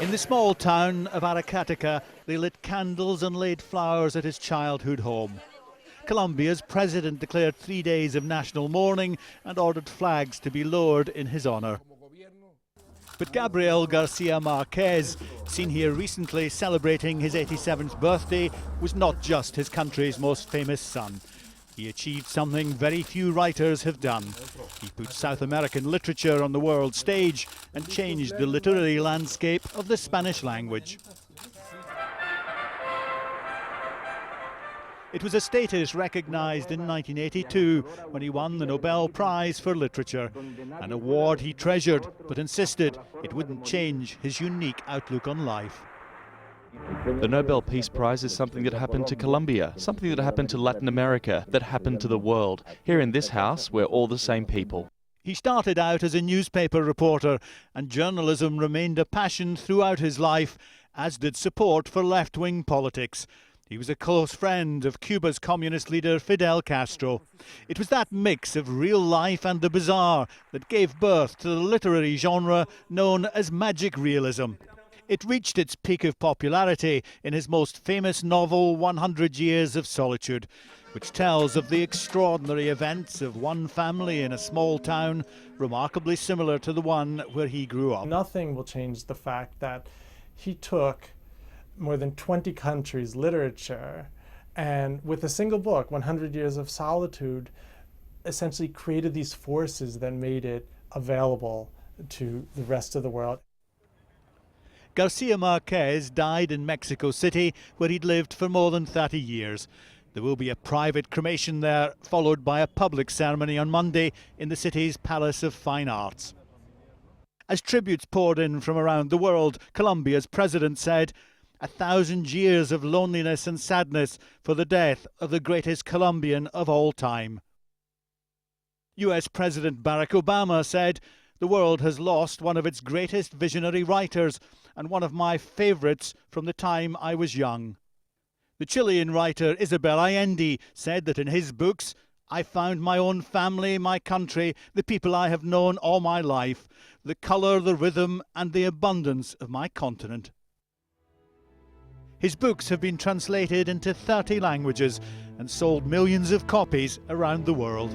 In the small town of Aracataca, they lit candles and laid flowers at his childhood home. Colombia's president declared 3 days of national mourning and ordered flags to be lowered in his honour. But Gabriel Garcia Marquez, seen here recently celebrating his 87th birthday, was not just his country's most famous son. He achieved something very few writers have done. He put South American literature on the world stage and changed the literary landscape of the Spanish language. It was a status recognised in 1982 when he won the Nobel Prize for Literature, an award he treasured but insisted it wouldn't change his unique outlook on life. The Nobel Peace Prize is something that happened to Colombia, something that happened to Latin America, that happened to the world. Here in this house, we're all the same people. He started out as a newspaper reporter, and journalism remained a passion throughout his life, as did support for left-wing politics. He was a close friend of Cuba's communist leader Fidel Castro. It was that mix of real life and the bizarre that gave birth to the literary genre known as magic realism. It reached its peak of popularity in his most famous novel, 100 Years of Solitude, which tells of the extraordinary events of one family in a small town, remarkably similar to the one where he grew up. Nothing will change the fact that he took more than 20 countries' literature and with a single book, 100 Years of Solitude, essentially created these forces that made it available to the rest of the world. Garcia Marquez died in Mexico City, where he'd lived for more than 30 years. There will be a private cremation there, followed by a public ceremony on Monday in the city's Palace of Fine Arts. As tributes poured in from around the world, Colombia's president said, "1,000 years of loneliness and sadness for the death of the greatest Colombian of all time." US President Barack Obama said, "The world has lost one of its greatest visionary writers and one of my favourites from the time I was young." The Chilean writer Isabel Allende said that in his books, "I found my own family, my country, the people I have known all my life, the colour, the rhythm and the abundance of my continent." His books have been translated into 30 languages and sold millions of copies around the world.